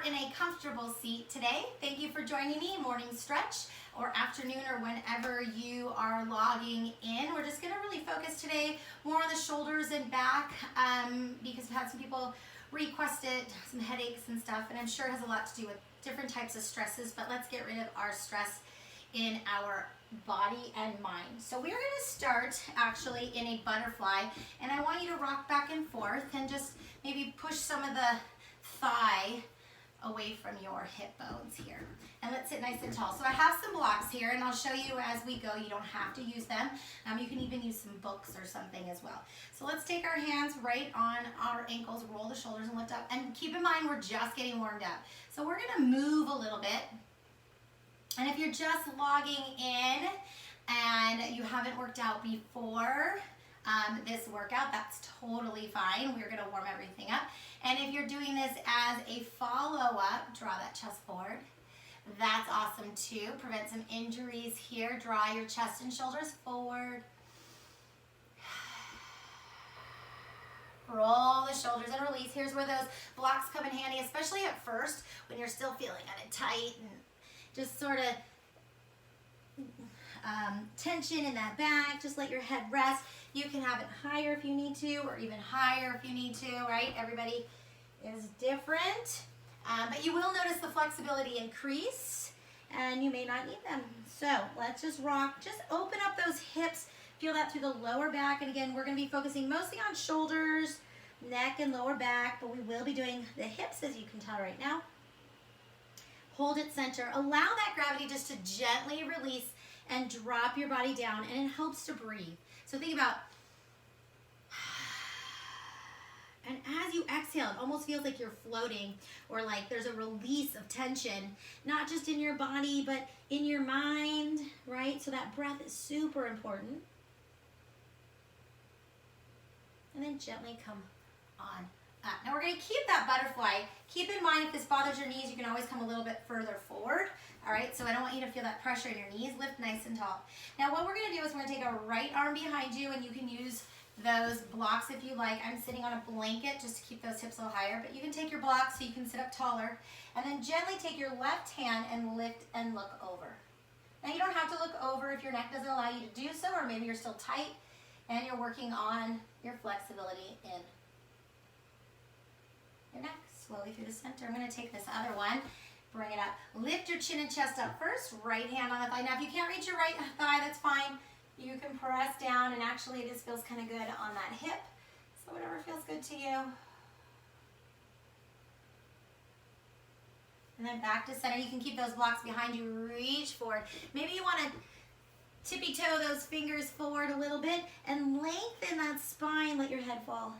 start in a comfortable seat today. Thank you for joining me, morning stretch or afternoon or whenever you are logging in. We're just gonna really focus today more on the shoulders and back because we've had some people request it, some headaches and stuff, and I'm sure it has a lot to do with different types of stresses, but let's get rid of our stress in our body and mind. So we're gonna start actually in a butterfly, and I want you to rock back and forth and just maybe push some of the thigh away from your hip bones here. And let's sit nice and tall. So I have some blocks here, and I'll show you as we go. You don't have to use them. You can even use some books or something as well. So let's take our hands right on our ankles, roll the shoulders and lift up. And keep in mind, we're just getting warmed up. So we're gonna move a little bit. And if you're just logging in and you haven't worked out before this workout, that's totally fine. We're gonna warm everything up. And if you're doing this as a follow-up, draw that chest forward. That's awesome too. Prevent some injuries here. Draw your chest and shoulders forward. Roll the shoulders and release. Here's where those blocks come in handy, especially at first when you're still feeling kind of tight and just sort of tension in that back. Just let your head rest. You can have it higher if you need to, or even higher if you need to, right? Everybody is different. But you will notice the flexibility increase, and you may not need them. So let's just rock. Just open up those hips. Feel that through the lower back. And again, we're going to be focusing mostly on shoulders, neck, and lower back, but we will be doing the hips, as you can tell right now. Hold it center. Allow that gravity just to gently release and drop your body down, and it helps to breathe. So think about, and as you exhale, it almost feels like you're floating, or like there's a release of tension, not just in your body, but in your mind, right? So that breath is super important. And then gently come on up. Now we're gonna keep that butterfly. Keep in mind, if this bothers your knees, you can always come a little bit further forward. All right, so I don't want you to feel that pressure in your knees. Lift nice and tall. Now what we're gonna do is we're gonna take our right arm behind you, and you can use those blocks if you like. I'm sitting on a blanket just to keep those hips a little higher, but you can take your blocks so you can sit up taller, and then gently take your left hand and lift and look over. Now you don't have to look over if your neck doesn't allow you to do so, or maybe you're still tight and you're working on your flexibility in your neck. Slowly through the center. I'm gonna take this other one. Bring it up. Lift your chin and chest up first. Right hand on the thigh. Now if you can't reach your right thigh, that's fine. You can press down, and actually this feels kind of good on that hip. So whatever feels good to you. And then back to center. You can keep those blocks behind you. Reach forward. Maybe you want to tippy toe those fingers forward a little bit and lengthen that spine. Let your head fall.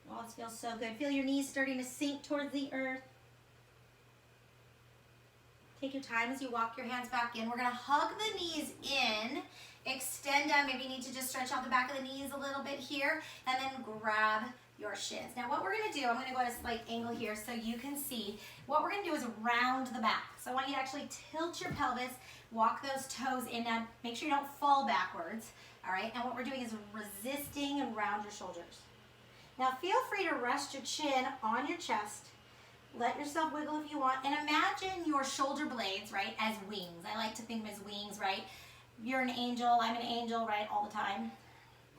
Oh, this feels so good. Feel your knees starting to sink towards the earth. Take your time as you walk your hands back in. We're going to hug the knees in, extend down. Maybe you need to just stretch out the back of the knees a little bit here, and then grab your shins. Now what we're going to do, I'm going to go at a slight angle here so you can see. What we're going to do is round the back. So I want you to actually tilt your pelvis, walk those toes in. Now make sure you don't fall backwards, all right? And what we're doing is resisting and round your shoulders. Now feel free to rest your chin on your chest. Let yourself wiggle if you want, and imagine your shoulder blades, right, as wings. I like to think of them as wings, right? You're an angel, I'm an angel, right, all the time.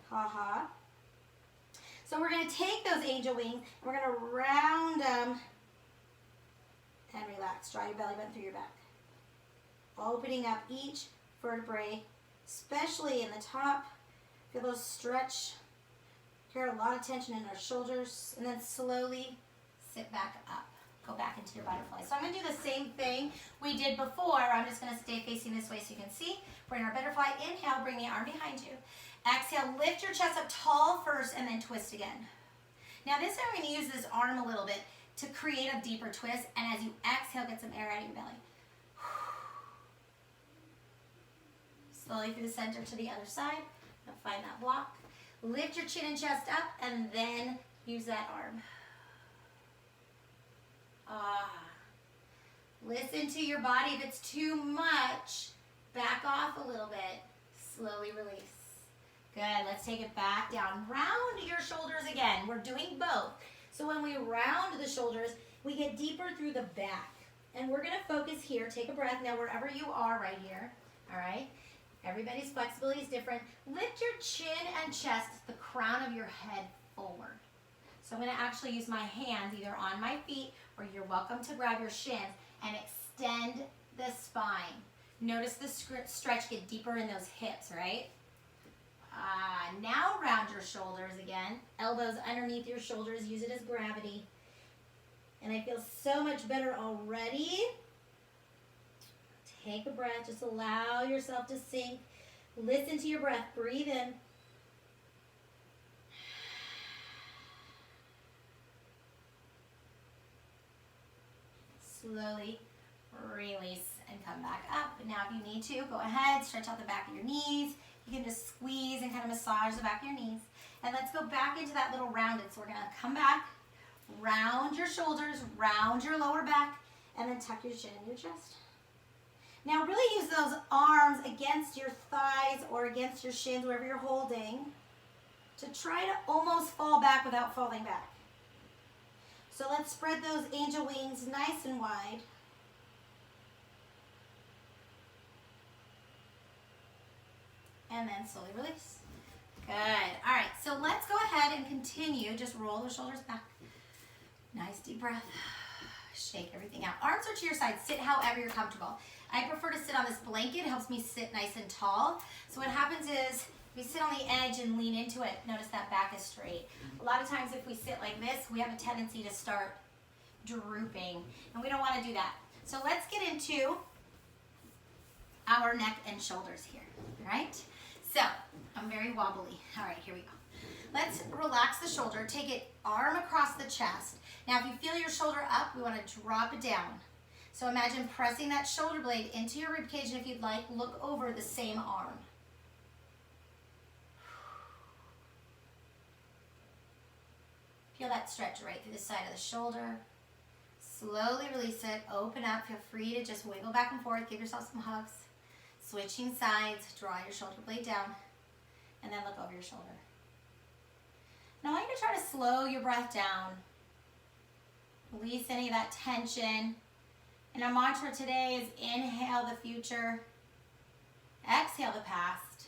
Ha ha. So we're gonna take those angel wings, and we're gonna round them and relax. Draw your belly button through your back. Opening up each vertebrae, especially in the top. Feel those stretch. Carry a lot of tension in our shoulders, and then slowly sit back up. Go back into your butterfly. So I'm going to do the same thing we did before. I'm just going to stay facing this way so you can see. Bring our butterfly. Inhale, bring the arm behind you. Exhale, lift your chest up tall first, and then twist again. Now this time I'm going to use this arm a little bit to create a deeper twist, and as you exhale, get some air out of your belly. Slowly through the center to the other side. Now find that block. Lift your chin and chest up, and then use that arm. Listen to your body. If it's too much, back off a little bit. Slowly release. Good. Let's take it back down. Round your shoulders again. We're doing both. So when we round the shoulders, we get deeper through the back. And we're gonna focus here. Take a breath now wherever you are right here. All right? Everybody's flexibility is different. Lift your chin and chest, the crown of your head forward. So I'm gonna actually use my hands either on my feet or you're welcome to grab your shins and extend the spine. Notice the stretch get deeper in those hips, right? Now round your shoulders again. Elbows underneath your shoulders, use it as gravity. And I feel so much better already. Take a breath, just allow yourself to sink. Listen to your breath, breathe in. Slowly release and come back up. And now if you need to, go ahead, stretch out the back of your knees. You can just squeeze and kind of massage the back of your knees. And let's go back into that little rounded. So we're gonna come back, round your shoulders, round your lower back, and then tuck your chin in your chest. Now really use those arms against your thighs or against your shins, wherever you're holding, to try to almost fall back without falling back. So let's spread those angel wings nice and wide. And then slowly release. Good. All right, so let's go ahead and continue. Just roll the shoulders back. Nice deep breath. Shake everything out. Arms are to your side. Sit however you're comfortable. I prefer to sit on this blanket. It helps me sit nice and tall. So what happens is we sit on the edge and lean into it. Notice that back is straight. A lot of times if we sit like this, we have a tendency to start drooping. And we don't want to do that. So let's get into our neck and shoulders here. All right? So I'm very wobbly. All right, here we go. Let's relax the shoulder. Take it arm across the chest. Now, if you feel your shoulder up, we want to drop it down. So imagine pressing that shoulder blade into your rib cage, and if you'd like, look over the same arm. Feel that stretch right through the side of the shoulder. Slowly release it. Open up. Feel free to just wiggle back and forth. Give yourself some hugs. Switching sides. Draw your shoulder blade down. And then look over your shoulder. Now I want you to try to slow your breath down. Release any of that tension. And our mantra today is inhale the future. Exhale the past.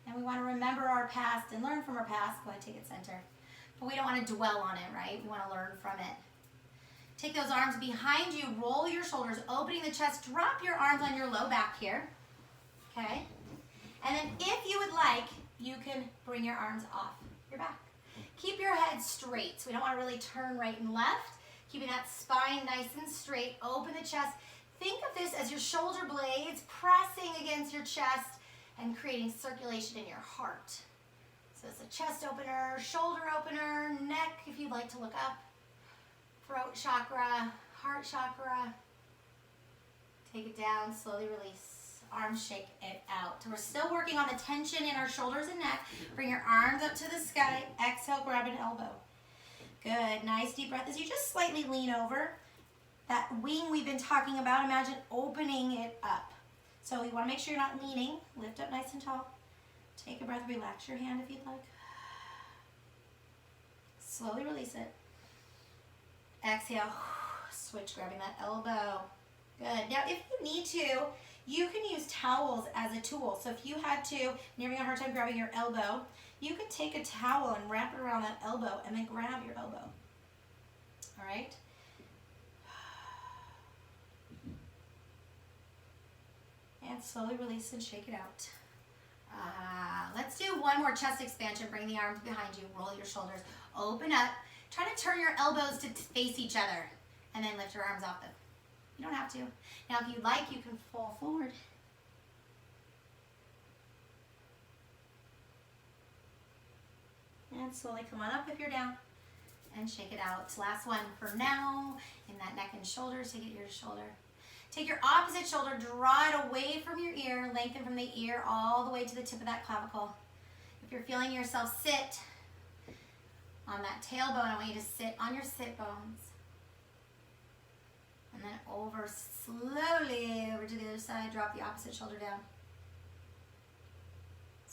And we want to remember our past and learn from our past. Go ahead, take it center. But we don't want to dwell on it, right? We want to learn from it. Take those arms behind you. Roll your shoulders, opening the chest. Drop your arms on your low back here. Okay? And then if you would like, you can bring your arms off your back. Keep your head straight. So we don't want to really turn right and left. Keeping that spine nice and straight. Open the chest. Think of this as your shoulder blades pressing against your chest and creating circulation in your heart. So it's a chest opener, shoulder opener, neck if you'd like to look up, throat chakra, heart chakra. Take it down, slowly release. Arms shake it out. So we're still working on the tension in our shoulders and neck. Bring your arms up to the sky. Exhale, grab an elbow. Good, nice deep breath as you just slightly lean over. That wing we've been talking about, imagine opening it up. So you want to make sure you're not leaning. Lift up nice and tall. Take a breath, relax your hand if you'd like. Slowly release it. Exhale, switch, grabbing that elbow. Good. Now if you need to, you can use towels as a tool. So if you had to, and you're having a hard time grabbing your elbow, you could take a towel and wrap it around that elbow and then grab your elbow. All right? And slowly release and shake it out. Let's do one more chest expansion. Bring the arms behind you. Roll your shoulders. Open up. Try to turn your elbows to face each other. And then lift your arms off them. You don't have to. Now if you'd like, you can fall forward. And slowly come on up if you're down. And shake it out. Last one for now. In that neck and shoulders, take it ear to shoulder. Take your opposite shoulder, draw it away from your ear, lengthen from the ear all the way to the tip of that clavicle. If you're feeling yourself sit on that tailbone, I want you to sit on your sit bones. And then over slowly over to the other side, drop the opposite shoulder down.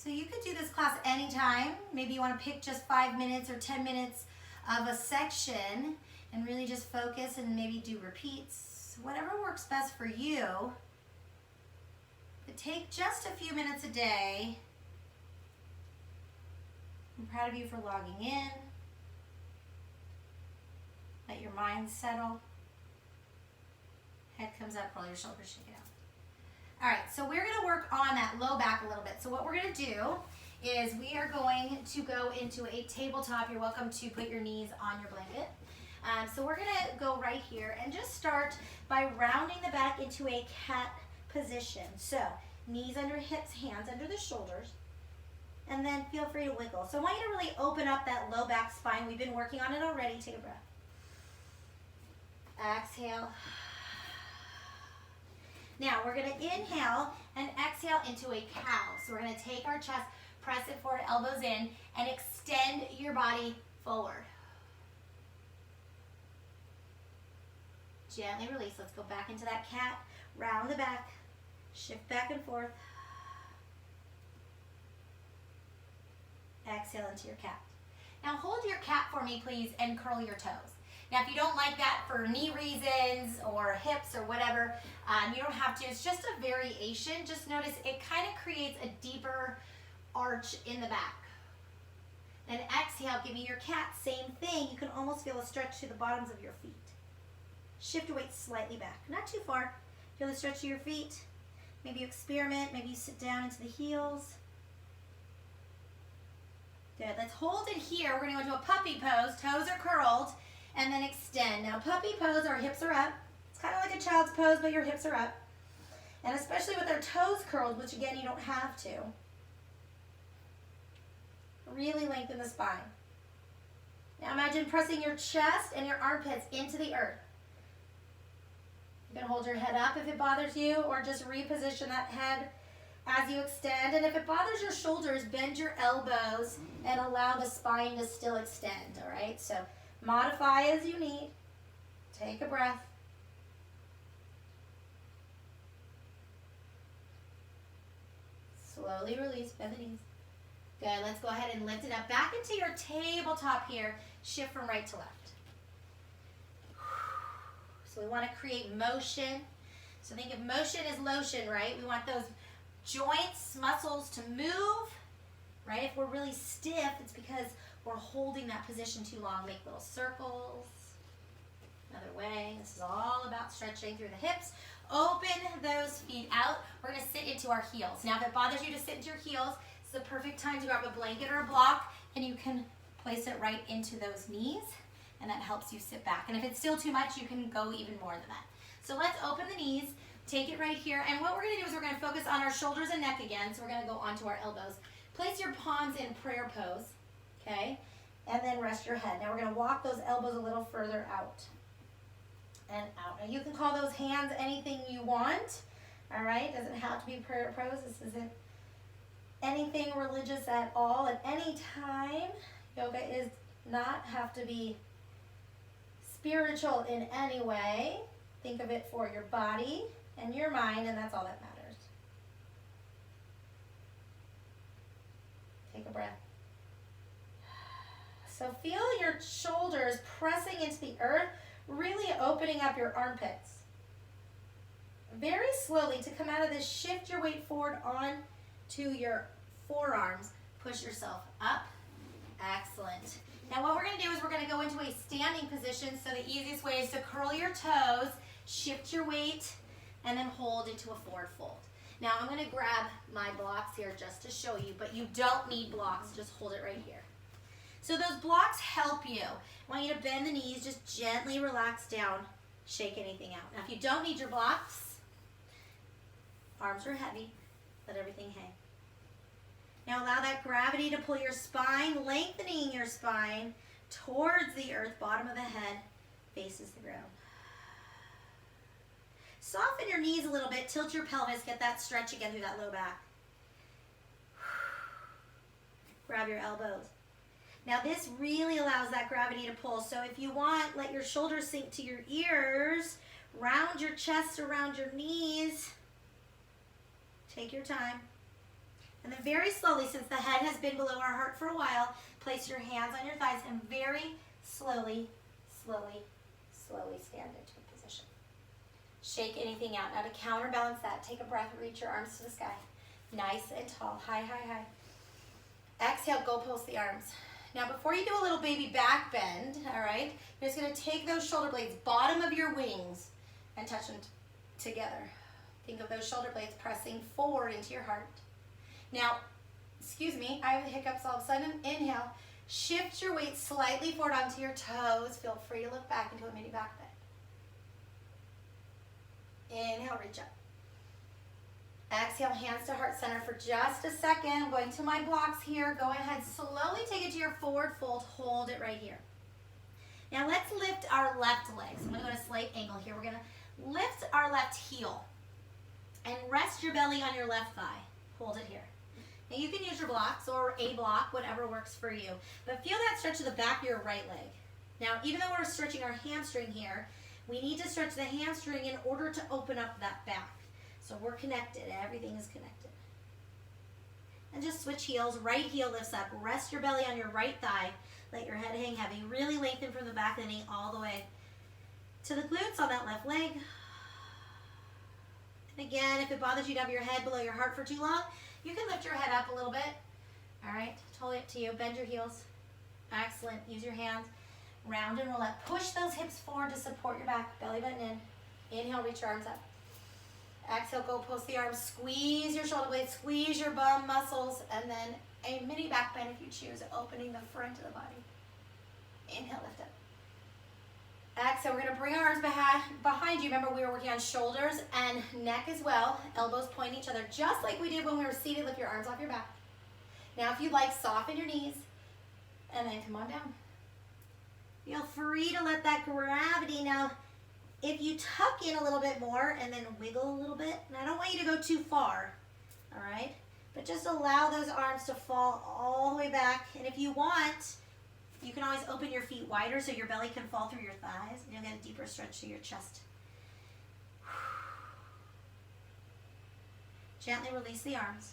So you could do this class anytime. Maybe you want to pick just 5 minutes or 10 minutes of a section and really just focus and maybe do repeats, whatever works best for you. But take just a few minutes a day. I'm proud of you for logging in. Let your mind settle. Head comes up, roll your shoulders, shake it out. All right, so we're gonna work on that low back a little bit. So what we're gonna do is we are going to go into a tabletop. You're welcome to put your knees on your blanket. So we're gonna go right here and just start by rounding the back into a cat position. So knees under hips, hands under the shoulders, and then feel free to wiggle. So I want you to really open up that low back spine. We've been working on it already. Take a breath. Exhale. Now we're gonna inhale and exhale into a cow. So we're gonna take our chest, press it forward, elbows in, and extend your body forward. Gently release. Let's go back into that cat. Round the back. Shift back and forth. Exhale into your cat. Now hold your cat for me, please, and curl your toes. Now, if you don't like that for knee reasons or hips or whatever, you don't have to. It's just a variation. Just notice it kind of creates a deeper arch in the back. Then exhale, give me your cat. Same thing. You can almost feel a stretch to the bottoms of your feet. Shift your weight slightly back. Not too far. Feel the stretch to your feet. Maybe you experiment. Maybe you sit down into the heels. Good. Let's hold it here. We're going to go into a puppy pose. Toes are curled. And then extend. Now puppy pose, our hips are up. It's kind of like a child's pose, but your hips are up. And especially with our toes curled, which again, you don't have to. Really lengthen the spine. Now imagine pressing your chest and your armpits into the earth. You can hold your head up if it bothers you, or just reposition that head as you extend. And if it bothers your shoulders, bend your elbows and allow the spine to still extend, all right? So modify as you need. Take a breath. Slowly release, bend the knees. Good, let's go ahead and lift it up. Back into your tabletop here. Shift from right to left. So we want to create motion. So think of motion as lotion, right? We want those joints, muscles to move, right? If we're really stiff, it's because we're holding that position too long. Make little circles. Another way. This is all about stretching through the hips. Open those feet out. We're going to sit into our heels. Now, if it bothers you to sit into your heels, it's the perfect time to grab a blanket or a block, and you can place it right into those knees, and that helps you sit back. And if it's still too much, you can go even more than that. So let's open the knees. Take it right here. And what we're going to do is we're going to focus on our shoulders and neck again. So we're going to go onto our elbows. Place your palms in prayer pose. Okay, and then rest your head. Now we're going to walk those elbows a little further out and out. Now you can call those hands anything you want, all right? Doesn't have to be prayer pose. This isn't anything religious at all. At any time, yoga is not have to be spiritual in any way. Think of it for your body and your mind, and that's all that matters. Take a breath. So feel your shoulders pressing into the earth, really opening up your armpits. Very slowly, to come out of this, shift your weight forward on to your forearms. Push yourself up. Excellent. Now what we're going to do is we're going to go into a standing position. So the easiest way is to curl your toes, shift your weight, and then hold into a forward fold. Now I'm going to grab my blocks here just to show you, but you don't need blocks. Just hold it right here. So those blocks help you. I want you to bend the knees, just gently relax down, shake anything out. Now if you don't need your blocks, arms are heavy, let everything hang. Now allow that gravity to pull your spine, lengthening your spine towards the earth, bottom of the head faces the ground. Soften your knees a little bit, tilt your pelvis, get that stretch again through that low back. Grab your elbows. Now this really allows that gravity to pull. So if you want, let your shoulders sink to your ears, round your chest around your knees. Take your time. And then very slowly, since the head has been below our heart for a while, place your hands on your thighs and very slowly, slowly, slowly stand into a position. Shake anything out. Now to counterbalance that, take a breath, reach your arms to the sky. Nice and tall, high, high, high. Exhale, go pulse the arms. Now before you do a little baby back bend, all right, you're just gonna take those shoulder blades, bottom of your wings, and touch them together. Think of those shoulder blades pressing forward into your heart. Now, excuse me, I have hiccups all of a sudden. Inhale, shift your weight slightly forward onto your toes. Feel free to look back into a mini back bend. Inhale, reach up. Exhale, hands to heart center for just a second. I'm going to my blocks here. Go ahead, slowly take it to your forward fold. Hold it right here. Now let's lift our left leg. So I'm gonna go to a slight angle here. We're gonna lift our left heel and rest your belly on your left thigh. Hold it here. Now you can use your blocks or a block, whatever works for you. But feel that stretch to the back of your right leg. Now, even though we're stretching our hamstring here, we need to stretch the hamstring in order to open up that back. So we're connected, everything is connected. And just switch heels, right heel lifts up, rest your belly on your right thigh, let your head hang heavy, really lengthen from the back of the knee all the way to the glutes on that left leg. And again, if it bothers you to have your head below your heart for too long, you can lift your head up a little bit. All right, totally up to you. Bend your heels. Excellent. Use your hands. Round and roll up. Push those hips forward to support your back. Belly button in. Inhale, reach your arms up. Exhale, go pulse the arms. Squeeze your shoulder blades. Squeeze your bum muscles. And then a mini back bend if you choose, opening the front of the body. Inhale, lift up. Exhale, we're going to bring our arms behind you. Remember, we were working on shoulders and neck as well. Elbows point each other, just like we did when we were seated. Lift your arms off your back. Now, if you'd like, soften your knees, and then come on down. Feel free to let that gravity. Now, if you tuck in a little bit more and then wiggle a little bit, and I don't want you to go too far, all right? But just allow those arms to fall all the way back. And if you want, you can always open your feet wider so your belly can fall through your thighs, and you'll get a deeper stretch to your chest. Gently release the arms.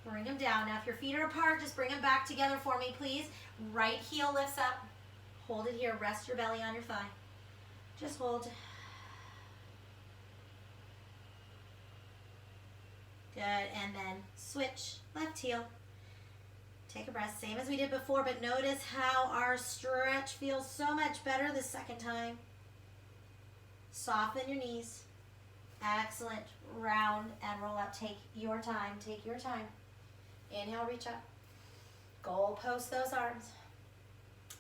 Bring them down. Now, if your feet are apart, just bring them back together for me, please. Right heel lifts up. Hold it here. Rest your belly on your thigh. Just hold. Good. And then switch. Left heel. Take a breath, same as we did before, but notice how our stretch feels so much better the second time. Soften your knees. Excellent. Round and roll up. Take your time. Take your time. Inhale, reach up. Goal post those arms.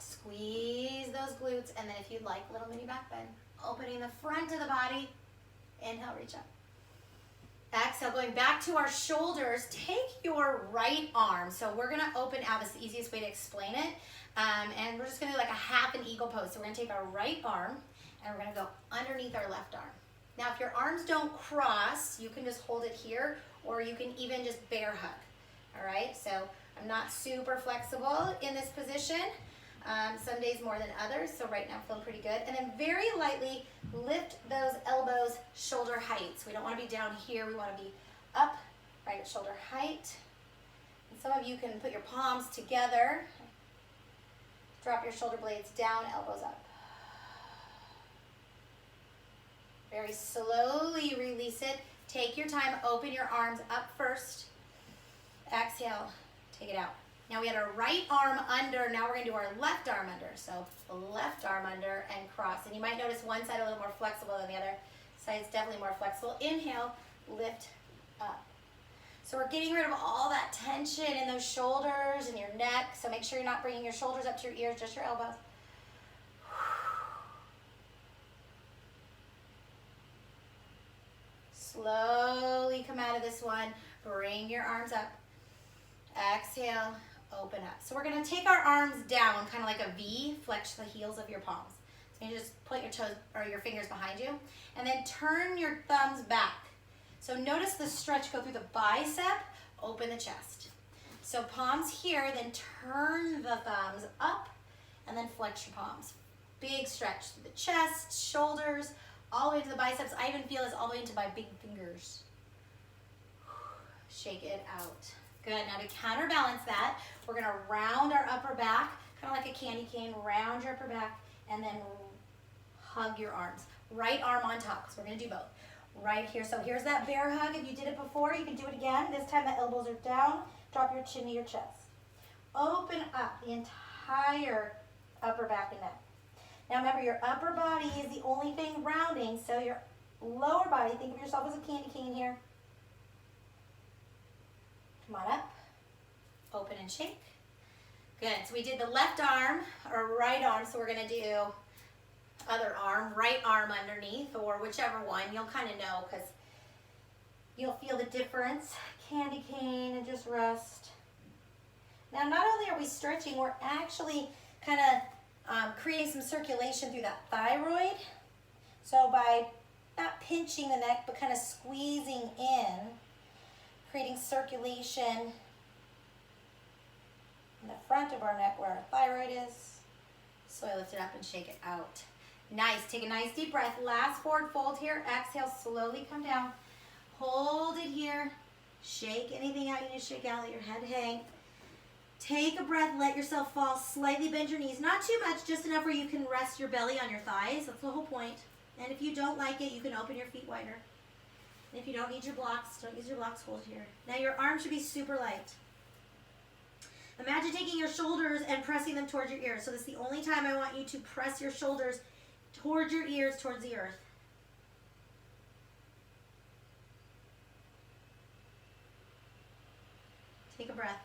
Squeeze those glutes, and then if you'd like, little mini back bend. Opening the front of the body. Inhale, reach up. Exhale, going back to our shoulders, take your right arm. So we're gonna open out, it's the easiest way to explain it. And we're just gonna do like a half an eagle pose. So we're gonna take our right arm and we're gonna go underneath our left arm. Now, if your arms don't cross, you can just hold it here, or you can even just bear hug, all right? So I'm not super flexible in this position. Some days more than others, so right now I'm feeling pretty good. And then very lightly lift those elbows shoulder height. So we don't want to be down here, we want to be up, right at shoulder height. And some of you can put your palms together. Drop your shoulder blades down, elbows up. Very slowly release it. Take your time, open your arms up first. Exhale, take it out. Now we had our right arm under, now we're gonna do our left arm under. So left arm under and cross. And you might notice one side a little more flexible than the other. Side's definitely more flexible. Inhale, lift up. So we're getting rid of all that tension in those shoulders and your neck. So make sure you're not bringing your shoulders up to your ears, just your elbows. Slowly come out of this one. Bring your arms up. Exhale, open up. So we're gonna take our arms down, kind of like a V, flex the heels of your palms. So you just put your toes or your fingers behind you, and then turn your thumbs back. So notice the stretch go through the bicep, open the chest. So palms here, then turn the thumbs up, and then flex your palms. Big stretch through the chest, shoulders, all the way to the biceps. I even feel this all the way into my big fingers. Shake it out. Good, now to counterbalance that, we're gonna round our upper back, kind of like a candy cane, round your upper back, and then hug your arms. Right arm on top, because we're gonna do both. Right here, so here's that bear hug. If you did it before, you can do it again. This time the elbows are down, drop your chin to your chest. Open up the entire upper back and neck. Now remember, your upper body is the only thing rounding, so your lower body, think of yourself as a candy cane here. Come on up, open and shake. Good, so we did the left arm, or right arm, so we're gonna do other arm, right arm underneath, or whichever one. You'll kind of know, because you'll feel the difference. Candy cane and just rest. Now, not only are we stretching, we're actually kind of creating some circulation through that thyroid. So by not pinching the neck, but kind of squeezing in, creating circulation in the front of our neck where our thyroid is. So I lift it up and shake it out. Nice, take a nice deep breath. Last forward fold here. Exhale, slowly come down. Hold it here. Shake anything out you need to shake out. Let your head hang. Take a breath, let yourself fall. Slightly bend your knees. Not too much, just enough where you can rest your belly on your thighs. That's the whole point. And if you don't like it, you can open your feet wider. And if you don't need your blocks, don't use your blocks, hold here. Now your arms should be super light. Imagine taking your shoulders and pressing them towards your ears. So this is the only time I want you to press your shoulders towards your ears, towards the earth. Take a breath.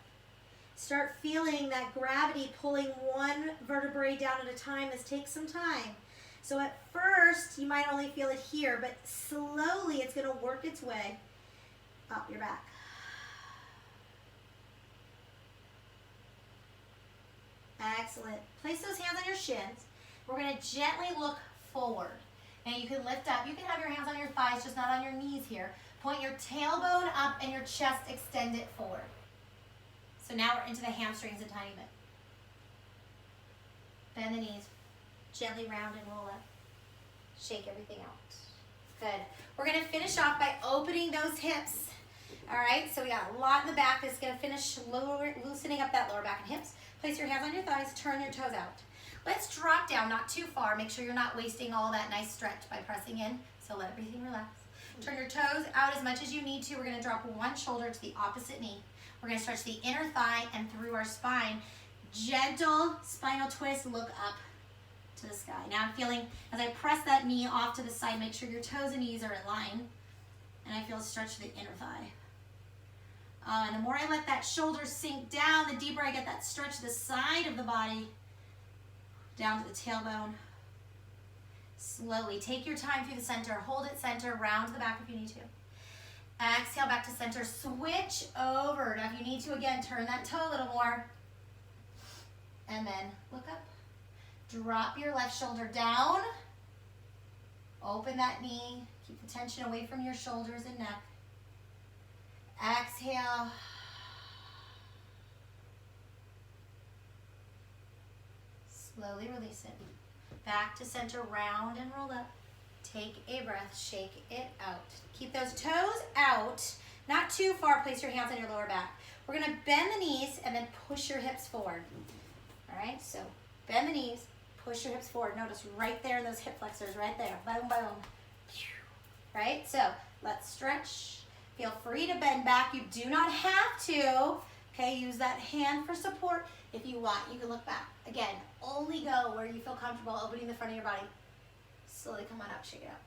Start feeling that gravity pulling one vertebrae down at a time. This takes some time. So at first, you might only feel it here, but slowly it's going to work its way up your back. Excellent. Place those hands on your shins. We're going to gently look forward. And you can lift up. You can have your hands on your thighs, just not on your knees here. Point your tailbone up and your chest extend it forward. So now we're into the hamstrings a tiny bit. Bend the knees. Gently round and roll up. Shake everything out. Good. We're going to finish off by opening those hips. All right, so we got a lot in the back. This is going to finish loosening up that lower back and hips. Place your hands on your thighs. Turn your toes out. Let's drop down, not too far. Make sure you're not wasting all that nice stretch by pressing in. So let everything relax. Turn your toes out as much as you need to. We're going to drop one shoulder to the opposite knee. We're going to stretch the inner thigh and through our spine. Gentle spinal twist, look up to the sky. Now I'm feeling, as I press that knee off to the side, make sure your toes and knees are in line. And I feel a stretch to the inner thigh. And the more I let that shoulder sink down, the deeper I get that stretch to the side of the body, down to the tailbone. Slowly, take your time through the center. Hold it center, round to the back if you need to. Exhale back to center, switch over. Now if you need to, again, turn that toe a little more. And then look up. Drop your left shoulder down. Open that knee. Keep the tension away from your shoulders and neck. Exhale. Slowly release it. Back to center, round and roll up. Take a breath, shake it out. Keep those toes out, not too far. Place your hands on your lower back. We're gonna bend the knees and then push your hips forward. All right, so bend the knees, push your hips forward. Notice right there in those hip flexors, right there. Boom, boom. Right, so let's stretch. Feel free to bend back. You do not have to. Okay, use that hand for support. If you want, you can look back. Again, only go where you feel comfortable opening the front of your body. Slowly come on up, shake it up.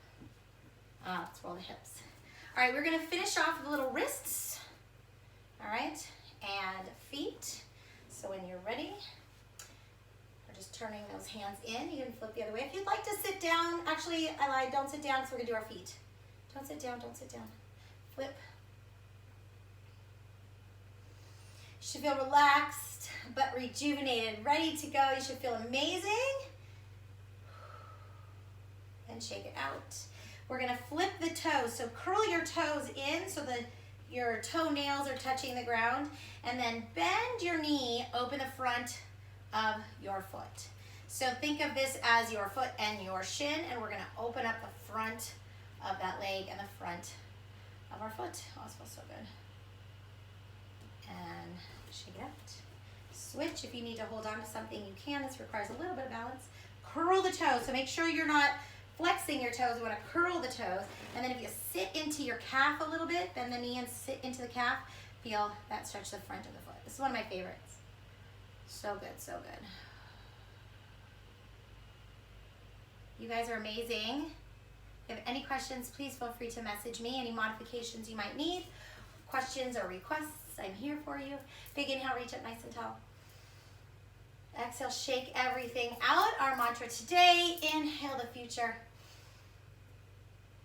Let's roll the hips. All right, we're gonna finish off with the little wrists. All right, and feet. So when you're ready, we're just turning those hands in. You can flip the other way. If you'd like to sit down, actually, I lied, don't sit down because we're gonna do our feet. Don't sit down, don't sit down. Flip. You should feel relaxed, but rejuvenated, ready to go. You should feel amazing. And shake it out. We're gonna flip the toes. So curl your toes in so that your toenails are touching the ground. And then bend your knee, open the front of your foot. So think of this as your foot and your shin, and we're gonna open up the front of that leg and the front of our foot. Oh, it smells so good. and shake it out. Switch. If you need to hold on to something, you can. This requires a little bit of balance. Curl the toes. So make sure you're not flexing your toes. You want to curl the toes. And then if you sit into your calf a little bit, bend the knee and sit into the calf, feel that stretch the front of the foot. This is one of my favorites. So good, so good. You guys are amazing. If you have any questions, please feel free to message me. Any modifications you might need, questions or requests, I'm here for you. Big inhale, reach up nice and tall. Exhale, shake everything out. Our mantra today, inhale the future.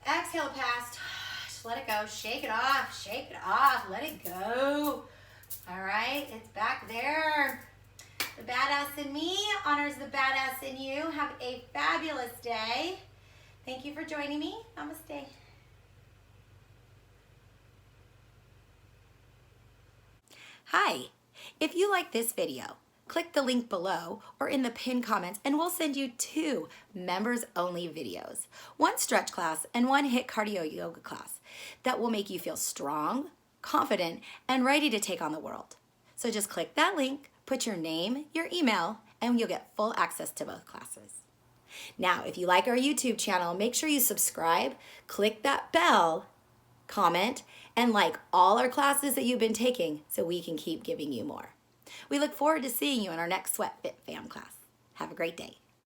Exhale past, just let it go, shake it off, let it go. All right, it's back there. The badass in me honors the badass in you. Have a fabulous day. Thank you for joining me. Namaste. Hi, if you like this video, click the link below or in the pinned comments and we'll send you 2 members-only videos. 1 stretch class and 1 HIIT cardio yoga class that will make you feel strong, confident, and ready to take on the world. So just click that link, put your name, your email, and you'll get full access to both classes. Now, if you like our YouTube channel, make sure you subscribe, click that bell, comment, and like all our classes that you've been taking so we can keep giving you more. We look forward to seeing you in our next Sweat Fit Fam class. Have a great day.